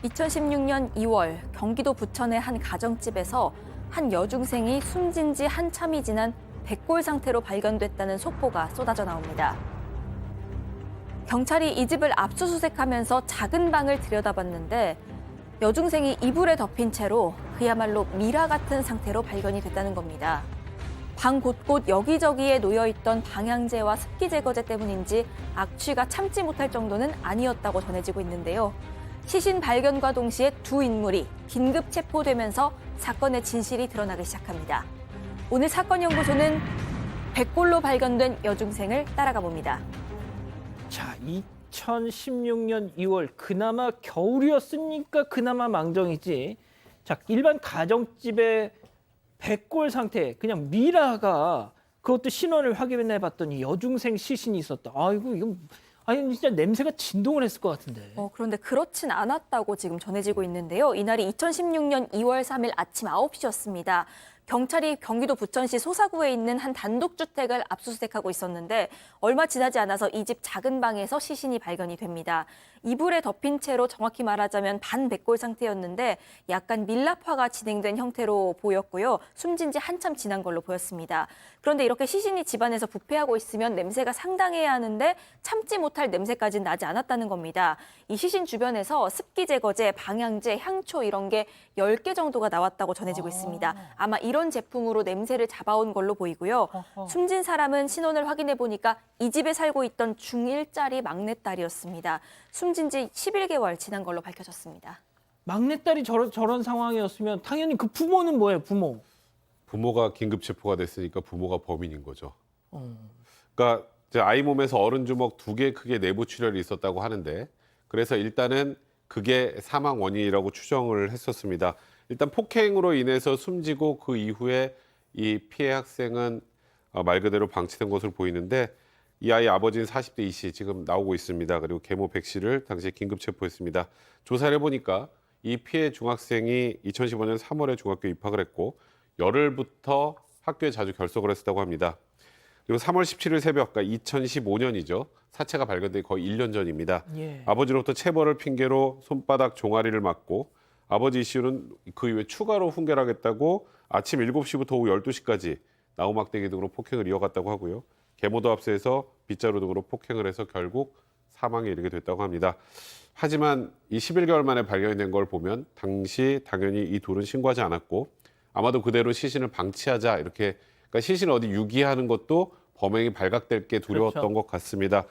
2016년 2월 경기도 부천의 한 가정집에서 한 여중생이 숨진 지 한참이 지난 백골 상태로 발견됐다는 속보가 쏟아져 나옵니다. 경찰이 이 집을 압수수색하면서 작은 방을 들여다봤는데 여중생이 이불에 덮인 채로 그야말로 미라 같은 상태로 발견이 됐다는 겁니다. 방 곳곳 여기저기에 놓여있던 방향제와 습기 제거제 때문인지 악취가 참지 못할 정도는 아니었다고 전해지고 있는데요. 시신 발견과 동시에 두 인물이 긴급 체포되면서 사건의 진실이 드러나기 시작합니다. 오늘 사건연구소는 백골로 발견된 여중생을 따라가 봅니다. 자, 2016년 2월 그나마 겨울이었으니까 그나마 망정이지. 자, 일반 가정집의 백골 상태, 그냥 미라가 그것도 신원을 확인해 봤더니 여중생 시신이 있었다. 아이고, 이건 아니 진짜 냄새가 진동을 했을 것 같은데. 그런데 그렇진 않았다고 지금 전해지고 있는데요. 이날이 2016년 2월 3일 아침 9시였습니다. 경찰이 경기도 부천시 소사구에 있는 한 단독주택을 압수수색하고 있었는데 얼마 지나지 않아서 이 집 작은 방에서 시신이 발견이 됩니다. 이불에 덮인 채로 정확히 말하자면 반백골 상태였는데 약간 밀랍화가 진행된 형태로 보였고요. 숨진 지 한참 지난 걸로 보였습니다. 그런데 이렇게 시신이 집안에서 부패하고 있으면 냄새가 상당해야 하는데 참지 못할 냄새까지는 나지 않았다는 겁니다. 이 시신 주변에서 습기 제거제, 방향제, 향초 이런 게 10개 정도가 나왔다고 전해지고 있습니다. 아마 이런 제품으로 냄새를 잡아온 걸로 보이고요. 숨진 사람은 신원을 확인해 보니까 이 집에 살고 있던 중1짜리 막내딸이었습니다. 숨진 지 11개월 지난 걸로 밝혀졌습니다. 막내딸이 저런 상황이었으면 당연히 그 부모는 뭐예요, 부모? 부모가 긴급 체포가 됐으니까 부모가 범인인 거죠. 그러니까 이제 아이 몸에서 어른 주먹 2개 크기의 내부 출혈이 있었다고 하는데 그래서 일단은 그게 사망 원인이라고 추정을 했었습니다. 일단 폭행으로 인해서 숨지고 그 이후에 이 피해 학생은 말 그대로 방치된 것으로 보이는데 이 아이 아버지는 40대 이 씨 지금 나오고 있습니다. 그리고 계모 백 씨를 당시에 긴급 체포했습니다. 조사를 해보니까 이 피해 중학생이 2015년 3월에 중학교 입학을 했고 열흘부터 학교에 자주 결석을 했었다고 합니다. 그리고 3월 17일 새벽, 그러니까 2015년이죠. 사체가 발견된 거의 1년 전입니다. 예. 아버지로부터 체벌을 핑계로 손바닥 종아리를 맞고 아버지 이씨는 그 이후에 추가로 훈계를 하겠다고 아침 7시부터 오후 12시까지 나무막대기 등으로 폭행을 이어갔다고 하고요. 계모도 합세해서 빗자루 등으로 폭행을 해서 결국 사망에 이르게 됐다고 합니다. 하지만 이 11개월 만에 발견된 걸 보면 당시 당연히 이 둘은 신고하지 않았고 아마도 그대로 시신을 방치하자 이렇게 그러니까 시신을 어디 유기하는 것도 범행이 발각될 게 두려웠던 그렇죠. 것 같습니다.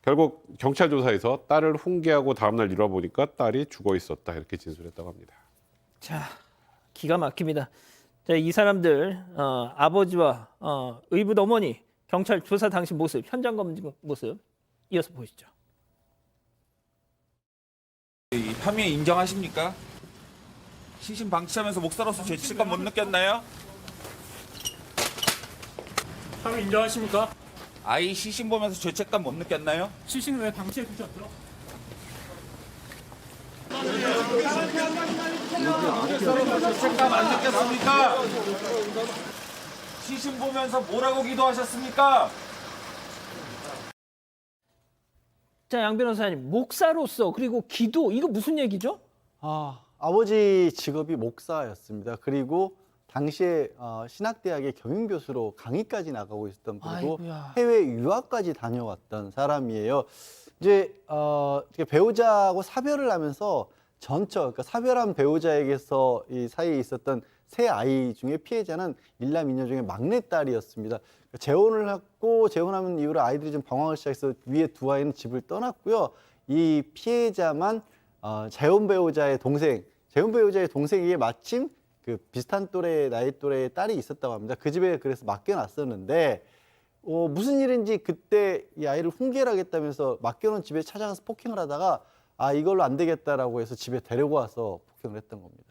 결국 경찰 조사에서 딸을 훈계하고 다음날 일어보니까 딸이 죽어 있었다 이렇게 진술했다고 합니다. 자, 기가 막힙니다. 자, 이 사람들 아버지와 의붓 어머니 경찰 조사 당시 모습, 현장 검증 모습 이어서 보시죠. 이 혐의 인정하십니까? 시신 방치하면서 목사로서 죄책감 못 느꼈나요? 혐의 인정하십니까? 아이 시신 보면서 죄책감 못 느꼈나요? 시신을 왜 방치해 두셨죠? 죄책감 안 느꼈습니까? 시신 보면서 뭐라고 기도하셨습니까? 자, 양 변호사님, 목사로서 그리고 기도 이거 무슨 얘기죠? 아버지 직업이 목사였습니다. 그리고 당시에 신학대학의 경영교수로 강의까지 나가고 있었던 분이고 아이고야. 해외 유학까지 다녀왔던 사람이에요. 이제 배우자하고 사별을 하면서 그러니까 사별한 배우자에게서 이 사이에 있었던 세 아이 중에 피해자는 일남 이녀 중에 막내딸이었습니다. 재혼을 했고 재혼하면 이후로 아이들이 좀 방황을 시작해서 위에 두 아이는 집을 떠났고요. 이 피해자만 재혼 배우자의 동생에게 마침 그 비슷한 나이 또래의 딸이 있었다고 합니다. 그 집에 그래서 맡겨놨었는데 무슨 일인지 그때 이 아이를 훈계를 하겠다면서 맡겨놓은 집에 찾아가서 폭행을 하다가 이걸로 안 되겠다라고 해서 집에 데리고 와서 폭행을 했던 겁니다.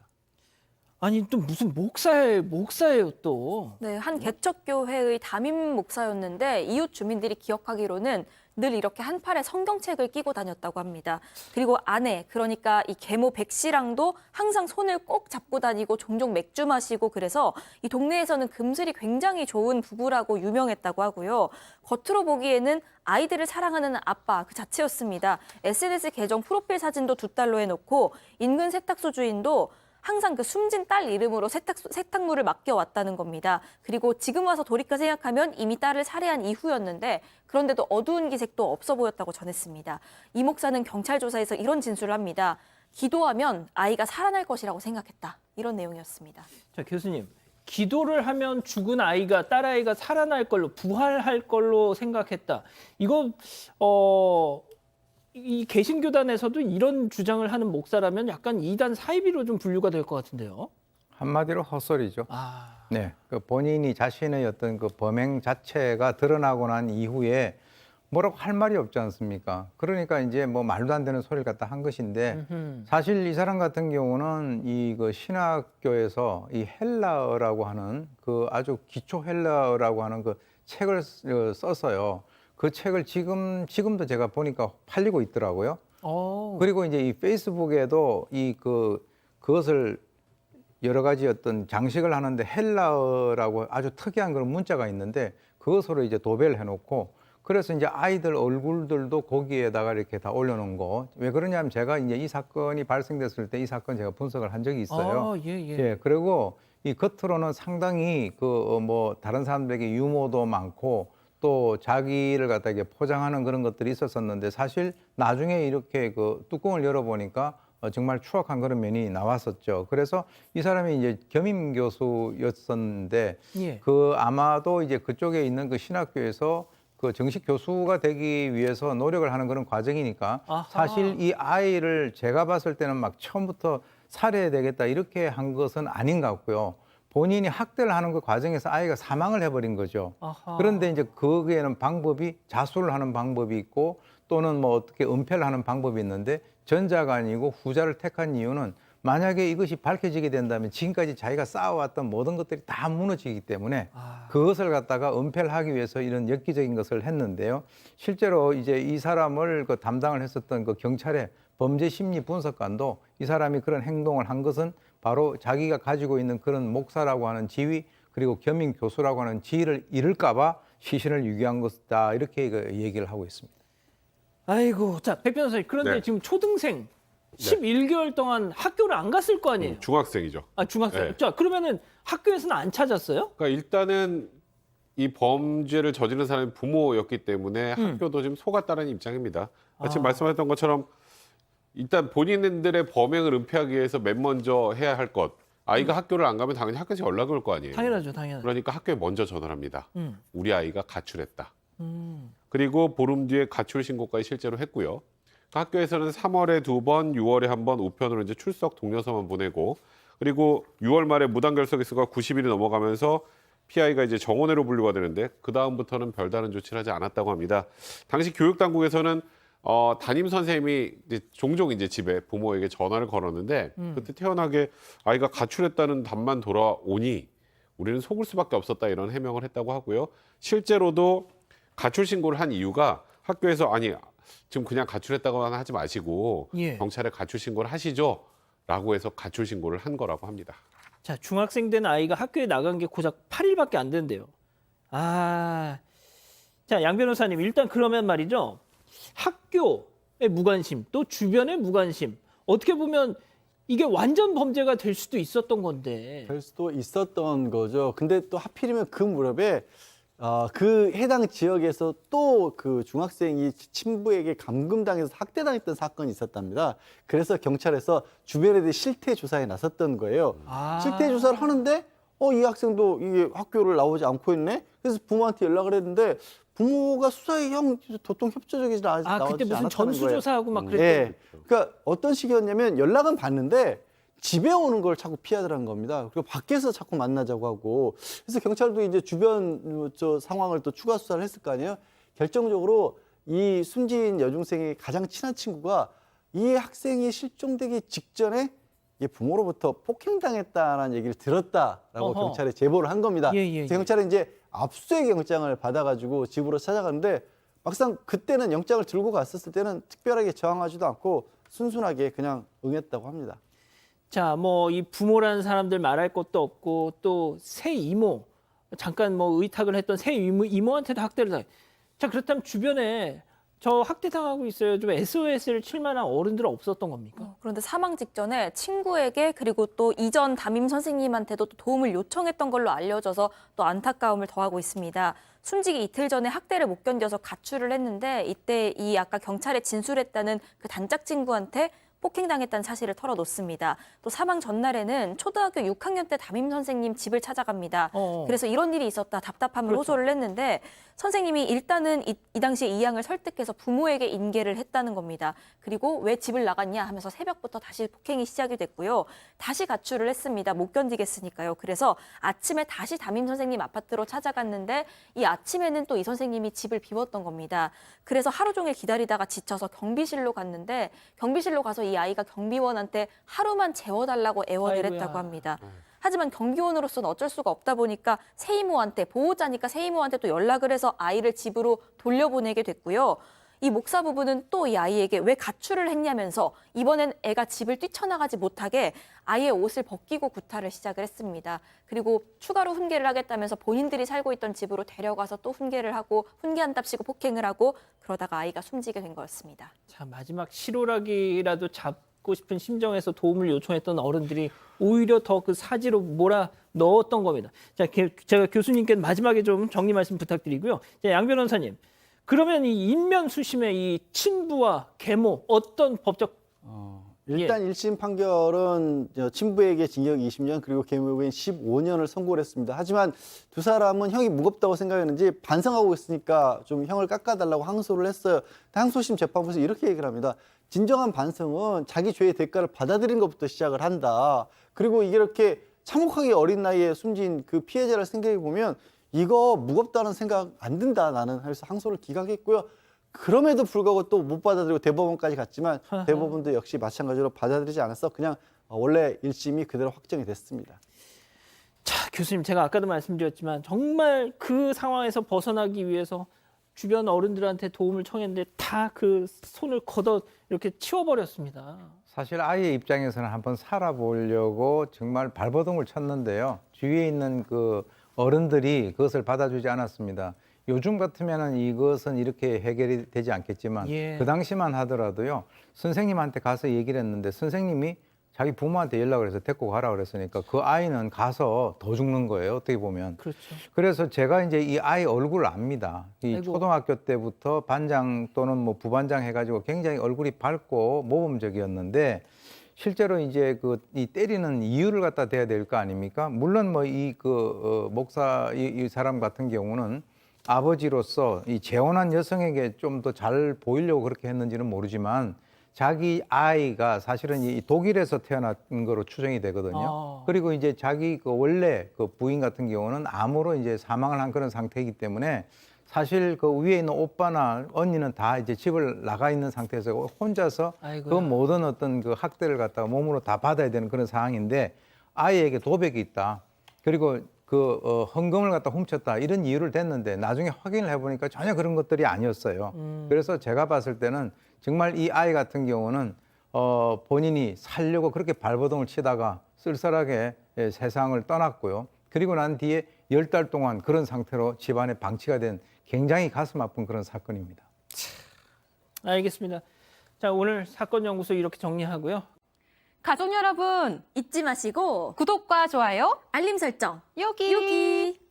아니 또 무슨 목사예요 또. 네, 한 개척교회의 담임 목사였는데 이웃 주민들이 기억하기로는 늘 이렇게 한 팔에 성경책을 끼고 다녔다고 합니다. 그리고 아내, 그러니까 이 계모 백 씨랑도 항상 손을 꼭 잡고 다니고 종종 맥주 마시고 그래서 이 동네에서는 금슬이 굉장히 좋은 부부라고 유명했다고 하고요. 겉으로 보기에는 아이들을 사랑하는 아빠 그 자체였습니다. SNS 계정 프로필 사진도 두 딸로 해놓고 인근 세탁소 주인도 항상 그 숨진 딸 이름으로 세탁물을 맡겨왔다는 겁니다. 그리고 지금 와서 돌이켜 생각하면 이미 딸을 살해한 이후였는데 그런데도 어두운 기색도 없어 보였다고 전했습니다. 이 목사는 경찰 조사에서 이런 진술을 합니다. 기도하면 아이가 살아날 것이라고 생각했다. 이런 내용이었습니다. 자, 교수님. 기도를 하면 죽은 아이가 딸아이가 살아날 걸로 부활할 걸로 생각했다. 이거 이 개신교단에서도 이런 주장을 하는 목사라면 약간 이단 사이비로 좀 분류가 될 것 같은데요. 한마디로 헛소리죠. 아, 네, 그 본인이 자신의 어떤 그 범행 자체가 드러나고 난 이후에 뭐라고 할 말이 없지 않습니까? 그러니까 이제 뭐 말도 안 되는 소리를 갖다 한 것인데 사실 이 사람 같은 경우는 이 그 신학교에서 이 헬라어라고 하는 그 아주 기초 헬라어라고 하는 그 책을 썼어요. 그 책을 지금도 제가 보니까 팔리고 있더라고요. 그리고 이제 이 페이스북에도 그것을 여러 가지 어떤 장식을 하는데 헬라어라고 아주 특이한 그런 문자가 있는데 그것으로 이제 도배를 해놓고 그래서 이제 아이들 얼굴들도 거기에다가 이렇게 다 올려놓은 거. 왜 그러냐면 제가 이제 이 사건이 발생됐을 때 이 사건 제가 분석을 한 적이 있어요. 예, 그리고 이 겉으로는 상당히 뭐 다른 사람들에게 유머도 많고 또 자기를 갖다 이렇게 포장하는 그런 것들이 있었었는데 사실 나중에 이렇게 그 뚜껑을 열어보니까 정말 추악한 그런 면이 나왔었죠. 그래서 이 사람이 이제 겸임 교수였었는데 예. 그 아마도 이제 그쪽에 있는 그 신학교에서 그 정식 교수가 되기 위해서 노력을 하는 그런 과정이니까 아하. 사실 이 아이를 제가 봤을 때는 막 처음부터 살해해야 되겠다 이렇게 한 것은 아닌 것 같고요. 본인이 학대를 하는 그 과정에서 아이가 사망을 해버린 거죠. 아하. 그런데 이제 거기에는 방법이 자수를 하는 방법이 있고 또는 뭐 어떻게 은폐를 하는 방법이 있는데 전자가 아니고 후자를 택한 이유는 만약에 이것이 밝혀지게 된다면 지금까지 자기가 쌓아왔던 모든 것들이 다 무너지기 때문에 그것을 갖다가 은폐를 하기 위해서 이런 엽기적인 것을 했는데요. 실제로 이제 이 사람을 그 담당을 했었던 그 경찰의 범죄 심리 분석관도 이 사람이 그런 행동을 한 것은 바로 자기가 가지고 있는 그런 목사라고 하는 지위 그리고 겸임 교수라고 하는 지위를 잃을까 봐 시신을 유기한 것이다 이렇게 얘기를 하고 있습니다. 아이고, 자, 백 변호사님. 그런데 네. 지금 초등생 11개월 동안 학교를 안 갔을 거 아니에요? 중학생이죠. 아, 중학생. 네. 자, 그러면은 학교에서는 안 찾았어요? 그러니까 일단은 이 범죄를 저지른 사람이 부모였기 때문에 학교도 지금 속았다는 입장입니다. 지금 말씀하셨던 것처럼 일단 본인들의 범행을 은폐하기 위해서 맨 먼저 해야 할 것. 아이가 학교를 안 가면 당연히 학교에서 연락이 올 거 아니에요. 당연하죠, 당연하죠. 그러니까 학교에 먼저 전화를 합니다. 음. 우리 아이가 가출했다. 그리고 보름 뒤에 가출 신고까지 실제로 했고요. 학교에서는 3월에 2번, 6월에 1번 우편으로 이제 출석 독려서만 보내고 그리고 6월 말에 무단 결석 일수가 90일이 넘어가면서 피아이가 이제 정원회로 분류가 되는데 그 다음부터는 별다른 조치를 하지 않았다고 합니다. 당시 교육 당국에서는 담임 선생님이 이제 종종 이제 집에 부모에게 전화를 걸었는데 그때 태연하게 아이가 가출했다는 답만 돌아오니 우리는 속을 수밖에 없었다 이런 해명을 했다고 하고요. 실제로도 가출 신고를 한 이유가 학교에서 아니 지금 그냥 가출했다고만 하지 마시고 예. 경찰에 가출 신고를 하시죠. 라고 해서 가출 신고를 한 거라고 합니다. 자, 중학생 된 아이가 학교에 나간 게 고작 8일밖에 안 된대요. 자, 양 변호사님, 일단 그러면 말이죠. 학교의 무관심, 또 주변의 무관심. 어떻게 보면 이게 완전 범죄가 될 수도 있었던 건데. 될 수도 있었던 거죠. 근데 또 하필이면 그 무렵에 그 해당 지역에서 또 그 중학생이 친부에게 감금당해서 학대당했던 사건이 있었답니다. 그래서 경찰에서 주변에 대해 실태 조사에 나섰던 거예요. 실태 조사를 하는데 이 학생도 이게 학교를 나오지 않고 있네. 그래서 부모한테 연락을 했는데 부모가 수사에 도통 협조적이지 나오지 않았다는 그때 무슨 거예요. 전수조사하고 막 그랬대요. 예. 그러니까 어떤 식이었냐면 연락은 받는데 집에 오는 걸 자꾸 피하더라는 겁니다. 그리고 밖에서 자꾸 만나자고 하고. 그래서 경찰도 이제 주변 상황을 또 추가 수사를 했을 거 아니에요. 결정적으로 이 숨진 여중생의 가장 친한 친구가 이 학생이 실종되기 직전에 이 부모로부터 폭행당했다는 얘기를 들었다라고 어허. 경찰에 제보를 한 겁니다. 예, 예, 그래서 경찰은 이제 압수수색 영장을 받아가지고 집으로 찾아가는데 막상 그때는 영장을 들고 갔었을 때는 특별하게 저항하지도 않고 순순하게 그냥 응했다고 합니다. 자, 뭐 이 부모라는 사람들 말할 것도 없고 또 새 이모 잠깐 뭐 의탁을 했던 새 이모한테도 학대를 당. 자, 그렇다면 주변에 저 학대 당하고 있어요. 좀 SOS를 칠 만한 어른들은 없었던 겁니까? 그런데 사망 직전에 친구에게 그리고 또 이전 담임 선생님한테도 또 도움을 요청했던 걸로 알려져서 또 안타까움을 더하고 있습니다. 숨지기 이틀 전에 학대를 못 견뎌서 가출을 했는데 이때 이 아까 경찰에 진술했다는 그 단짝 친구한테 폭행당했다는 사실을 털어놓습니다. 또 사망 전날에는 초등학교 6학년 때 담임 선생님 집을 찾아갑니다. 그래서 이런 일이 있었다 답답함을 호소를 했는데 선생님이 일단은 이 당시에 이 양을 설득해서 부모에게 인계를 했다는 겁니다. 그리고 왜 집을 나갔냐 하면서 새벽부터 다시 폭행이 시작이 됐고요. 다시 가출을 했습니다. 못 견디겠으니까요. 그래서 아침에 다시 담임 선생님 아파트로 찾아갔는데 이 아침에는 또 이 선생님이 집을 비웠던 겁니다. 그래서 하루 종일 기다리다가 지쳐서 경비실로 갔는데 경비실로 가서 이 아이가 경비원한테 하루만 재워달라고 애원을 아이고야. 했다고 합니다. 하지만 경비원으로서는 어쩔 수가 없다 보니까 새 이모한테 보호자니까 새 이모한테 또 연락을 해서 아이를 집으로 돌려보내게 됐고요. 이 목사 부부는 또 이 아이에게 왜 가출을 했냐면서 이번엔 애가 집을 뛰쳐나가지 못하게 아이의 옷을 벗기고 구타를 시작을 했습니다. 그리고 추가로 훈계를 하겠다면서 본인들이 살고 있던 집으로 데려가서 또 훈계를 하고 훈계한답시고 폭행을 하고 그러다가 아이가 숨지게 된 거였습니다. 자, 마지막 실오라기라도 잡고 싶은 심정에서 도움을 요청했던 어른들이 오히려 더 그 사지로 몰아 넣었던 겁니다. 자, 제가 교수님께 마지막에 좀 정리 말씀 부탁드리고요. 자, 양 변호사님, 그러면 이 인면수심의 이 친부와 계모 어떤 법적 일단 1심 판결은 친부에게 징역 20년 그리고 계모에게 15년을 선고를 했습니다. 하지만 두 사람은 형이 무겁다고 생각했는지 반성하고 있으니까 좀 형을 깎아달라고 항소를 했어요. 항소심 재판부에서 이렇게 얘기를 합니다. 진정한 반성은 자기 죄의 대가를 받아들인 것부터 시작을 한다. 그리고 이게 이렇게 참혹하게 어린 나이에 숨진 그 피해자를 생각해 보면 이거 무겁다는 생각 안 든다 나는 해서 항소를 기각했고요. 그럼에도 불구하고 또 못 받아들이고 대법원까지 갔지만 대법원도 역시 마찬가지로 받아들이지 않아서 그냥 원래 1심이 그대로 확정이 됐습니다. 자, 교수님, 제가 아까도 말씀드렸지만 정말 그 상황에서 벗어나기 위해서 주변 어른들한테 도움을 청했는데 다 그 손을 걷어 이렇게 치워버렸습니다. 사실 아이의 입장에서는 한번 살아보려고 정말 발버둥을 쳤는데요. 주위에 있는 그 어른들이 그것을 받아주지 않았습니다. 요즘 같으면은 이것은 이렇게 해결이 되지 않겠지만 예. 그 당시만 하더라도요. 선생님한테 가서 얘기를 했는데 선생님이 자기 부모한테 연락을 해서 데리고 가라 그랬으니까 그 아이는 가서 더 죽는 거예요. 어떻게 보면. 그렇죠. 그래서 제가 이제 이 아이 얼굴을 압니다. 이 아이고. 초등학교 때부터 반장 또는 뭐 부반장 해가지고 굉장히 얼굴이 밝고 모범적이었는데 실제로 이제 이 때리는 이유를 갖다 대야 될 거 아닙니까? 물론 뭐 목사 이 사람 같은 경우는 아버지로서 이 재혼한 여성에게 좀 더 잘 보이려고 그렇게 했는지는 모르지만 자기 아이가 사실은 이 독일에서 태어난 거로 추정이 되거든요. 그리고 이제 자기 그 원래 그 부인 같은 경우는 암으로 이제 사망을 한 그런 상태이기 때문에 사실 그 위에 있는 오빠나 언니는 다 이제 집을 나가 있는 상태에서 혼자서 아이고야. 그 모든 어떤 그 학대를 갖다가 몸으로 다 받아야 되는 그런 상황인데 아이에게 도백이 있다. 그리고 헌금을 갖다 훔쳤다. 이런 이유를 댔는데 나중에 확인을 해보니까 전혀 그런 것들이 아니었어요. 그래서 제가 봤을 때는 정말 이 아이 같은 경우는 본인이 살려고 그렇게 발버둥을 치다가 쓸쓸하게 세상을 떠났고요. 그리고 난 뒤에 10달 동안 그런 상태로 집안에 방치가 된 굉장히 가슴 아픈 그런 사건입니다. 알겠습니다. 자, 오늘 사건 연구소 이렇게 정리하고요. 가족 여러분, 잊지 마시고 구독과 좋아요, 알림 설정 여기.